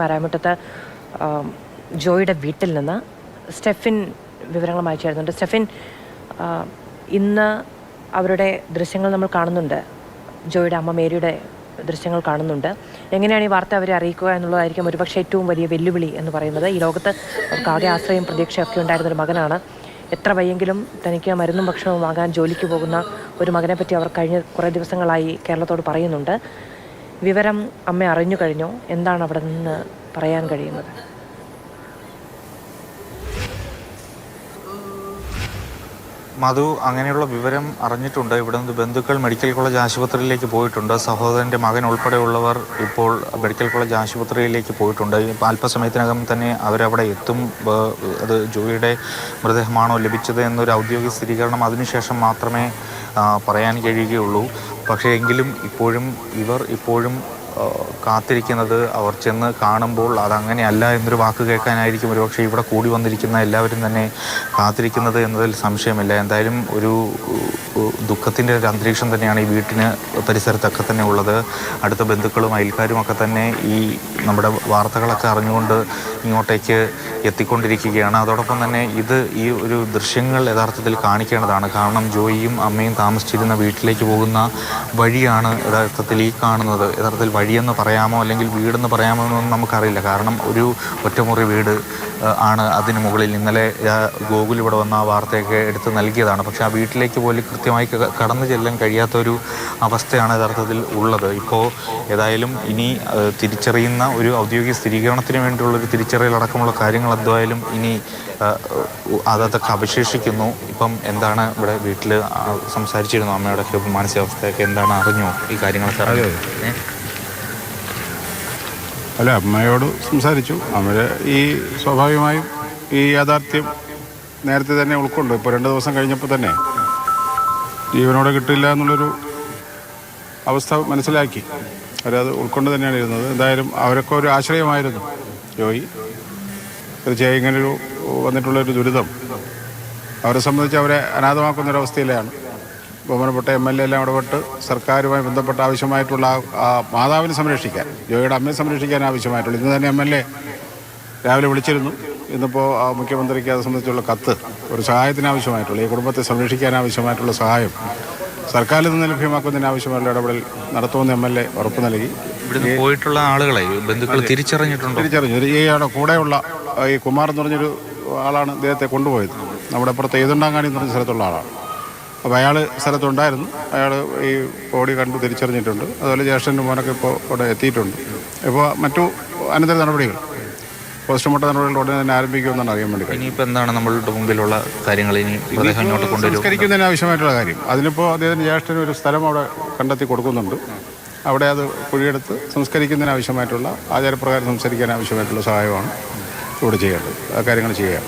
മാരാമട്ടത്ത് ജോയിയുടെ വീട്ടിൽ നിന്ന് സ്റ്റെഫിൻ വിവരങ്ങൾ അയച്ചായിരുന്നുണ്ട്. സ്റ്റെഫിൻ, ഇന്ന് അവരുടെ ദൃശ്യങ്ങൾ നമ്മൾ കാണുന്നുണ്ട്, ജോയിയുടെ അമ്മ മേരിയുടെ ദൃശ്യങ്ങൾ കാണുന്നുണ്ട്. എങ്ങനെയാണ് ഈ വാർത്ത അവരെ അറിയിക്കുക എന്നുള്ളതായിരിക്കും ഒരുപക്ഷെ ഏറ്റവും വലിയ വെല്ലുവിളി എന്ന് പറയുന്നത്. ഈ ലോകത്ത് അവർക്ക് ആകെ ആശ്രയം പ്രതീക്ഷയൊക്കെ ഉണ്ടായിരുന്നൊരു മകനാണ്. എത്ര വയ്യെങ്കിലും തനിക്ക് മരുന്നും ഭക്ഷണവും വാങ്ങാൻ ജോലിക്ക് പോകുന്ന ഒരു മകനെ പറ്റി അവർ കഴിഞ്ഞ കുറേ ദിവസങ്ങളായി കേരളത്തോട് പറയുന്നുണ്ട്. വിവരം അമ്മ അറിഞ്ഞു കഴിഞ്ഞോ? എന്താണ് അവിടെ നിന്ന് പറയാൻ കഴിയുന്നത്? മധു, അങ്ങനെയുള്ള വിവരം അറിഞ്ഞിട്ടുണ്ട്. ഇവിടെ നിന്ന് ബന്ധുക്കൾ മെഡിക്കൽ കോളേജ് ആശുപത്രിയിലേക്ക് പോയിട്ടുണ്ട്. സഹോദരൻ്റെ മകൻ ഉൾപ്പെടെയുള്ളവർ ഇപ്പോൾ മെഡിക്കൽ കോളേജ് ആശുപത്രിയിലേക്ക് പോയിട്ടുണ്ട്. അല്പസമയത്തിനകം തന്നെ അവരവിടെ എത്തും. അത് ജോയിയുടെ മൃതദേഹമാണോ ലഭിച്ചത് എന്നൊരു ഔദ്യോഗിക സ്ഥിരീകരണം അതിനുശേഷം മാത്രമേ പറയാൻ കഴിയുകയുള്ളൂ. പക്ഷേ എങ്കിലും ഇവർ ഇപ്പോഴും കാത്തിരിക്കുന്നത് അവർ ചെന്ന് കാണുമ്പോൾ അതങ്ങനെയല്ല എന്നൊരു വാക്ക് കേൾക്കാനായിരിക്കും ഒരുപക്ഷെ ഇവിടെ കൂടി വന്നിരിക്കുന്ന എല്ലാവരും തന്നെ കാത്തിരിക്കുന്നത് എന്നതിൽ സംശയമില്ല. എന്തായാലും ഒരു ദുഃഖത്തിൻ്റെ ഒരു അന്തരീക്ഷം തന്നെയാണ് ഈ വീട്ടിന് പരിസരത്തൊക്കെ തന്നെ ഉള്ളത്. അടുത്ത ബന്ധുക്കളും അയൽക്കാരും ഒക്കെ തന്നെ ഈ നമ്മുടെ വാർത്തകളൊക്കെ അറിഞ്ഞുകൊണ്ട് ഇങ്ങോട്ടേക്ക് എത്തിക്കൊണ്ടിരിക്കുകയാണ്. അതോടൊപ്പം തന്നെ ഈ ഒരു ദൃശ്യങ്ങൾ യഥാർത്ഥത്തിൽ കാണിക്കേണ്ടതാണ്. കാരണം ജോയിയും അമ്മയും താമസിച്ചിരുന്ന വീട്ടിലേക്ക് പോകുന്ന വഴിയാണ് യഥാർത്ഥത്തിൽ ഈ കാണുന്നത്. യഥാർത്ഥത്തിൽ വഴിയെന്ന് പറയാമോ അല്ലെങ്കിൽ വീടെന്ന് പറയാമോ എന്നൊന്നും നമുക്കറിയില്ല. കാരണം ഒരു ഒറ്റമുറി വീട് ആണ് അതിന് മുകളിൽ. ഇന്നലെ ഗോകുൽ ഇവിടെ വന്ന ആ വാർത്തയൊക്കെ എടുത്ത് നൽകിയതാണ്. പക്ഷേ ആ വീട്ടിലേക്ക് പോലും കൃത്യമായി കടന്നു ചെല്ലാൻ കഴിയാത്തൊരു അവസ്ഥയാണ് യഥാർത്ഥത്തിൽ ഉള്ളത്. ഇപ്പോൾ ഏതായാലും ഇനി തിരിച്ചറിയുന്ന ഒരു ഔദ്യോഗിക സ്ഥിരീകരണത്തിന് വേണ്ടിയുള്ളൊരു തിരിച്ചറിയലടക്കമുള്ള കാര്യങ്ങൾ എന്തായാലും ഇനി അതൊക്കെ അവശേഷിക്കുന്നു. ഇപ്പം എന്താണ് ഇവിടെ വീട്ടിൽ സംസാരിച്ചിരുന്നു അമ്മയോടൊക്കെ മാനസികാവസ്ഥയൊക്കെ എന്താണ് അറിഞ്ഞോ? ഈ കാര്യങ്ങളൊക്കെ അറിയോ? അല്ല, അമ്മയോട് സംസാരിച്ചു. അവർ ഈ സ്വാഭാവികമായും ഈ യാഥാർത്ഥ്യം നേരത്തെ തന്നെ ഉൾക്കൊണ്ടു. ഇപ്പോൾ 2 ദിവസം കഴിഞ്ഞപ്പോൾ തന്നെ ജീവനോടെ കിട്ടില്ല എന്നുള്ളൊരു അവസ്ഥ മനസ്സിലാക്കി അവരത് ഉൾക്കൊണ്ട് തന്നെയാണ് ഇരുന്നത്. എന്തായാലും അവരൊക്കെ ഒരു ആശ്രയമായിരുന്നു ജോയി. തീർച്ചയായും ഇങ്ങനൊരു വന്നിട്ടുള്ളൊരു ദുരിതം അവരെ സംബന്ധിച്ച് അവരെ അനാഥമാക്കുന്നൊരവസ്ഥയിലാണ്. ബഹുമാനപ്പെട്ട MLA എല്ലാം ഇടപെട്ട് സർക്കാരുമായി ബന്ധപ്പെട്ട ആവശ്യമായിട്ടുള്ള മാതാവിനെ സംരക്ഷിക്കാൻ, ജോയിയുടെ അമ്മയെ സംരക്ഷിക്കാൻ ആവശ്യമായിട്ടുള്ള, ഇന്ന് തന്നെ MLA രാവിലെ വിളിച്ചിരുന്നു. ഇന്നിപ്പോൾ മുഖ്യമന്ത്രിക്ക് അത് സംബന്ധിച്ചുള്ള കത്ത്, ഒരു സഹായത്തിന് ആവശ്യമായിട്ടുള്ള, ഈ കുടുംബത്തെ സംരക്ഷിക്കാൻ ആവശ്യമായിട്ടുള്ള സഹായം സർക്കാരിൽ നിന്ന് ലഭ്യമാക്കുന്നതിന് ആവശ്യമായുള്ള ഇടപെടൽ നടത്തുമെന്ന് MLA ഉറപ്പ് നൽകി. ഇവിടെ പോയിട്ടുള്ള ആളുകളെ ബന്ധുക്കൾ തിരിച്ചറിഞ്ഞു. ഈ കൂടെയുള്ള ഈ കുമാർ എന്ന് പറഞ്ഞൊരു ആളാണ് ഇദ്ദേഹത്തെ കൊണ്ടുപോയത്. നമ്മുടെ അപ്പുറത്ത് ഏതുണ്ടാങ്ങാടി എന്ന് പറഞ്ഞ സ്ഥലത്തുള്ള ആളാണ്. അപ്പോൾ അയാൾ സ്ഥലത്തുണ്ടായിരുന്നു. അയാൾ ഈ ബോഡി കണ്ടു തിരിച്ചറിഞ്ഞിട്ടുണ്ട്. അതുപോലെ ജ്യേഷ്ഠൻ്റെ മോനൊക്കെ ഇപ്പോൾ ഇവിടെ എത്തിയിട്ടുണ്ട്. ഇപ്പോൾ മറ്റു അനന്തര നടപടികൾ, പോസ്റ്റ്മോർട്ടം നടപടികൾ ഉടനെ തന്നെ ആരംഭിക്കുമെന്നാണ് അറിയാൻ വേണ്ടി. ഇനിയിപ്പോൾ എന്താണ് നമ്മളുടെ മുമ്പിലുള്ള കാര്യങ്ങൾ? സംസ്കരിക്കുന്നതിന് ആവശ്യമായിട്ടുള്ള കാര്യം, അതിനിപ്പോൾ അദ്ദേഹത്തിൻ്റെ ജ്യേഷ്ഠന് ഒരു സ്ഥലം അവിടെ കണ്ടെത്തി കൊടുക്കുന്നുണ്ട്. അവിടെ അത് കുഴിയെടുത്ത് സംസ്കരിക്കുന്നതിന് ആവശ്യമായിട്ടുള്ള, ആചാരപ്രകാരം സംസ്കരിക്കാൻ ആവശ്യമായിട്ടുള്ള സഹായമാണ് ഇവിടെ ചെയ്യേണ്ടത്. ആ കാര്യങ്ങൾ ചെയ്യാം.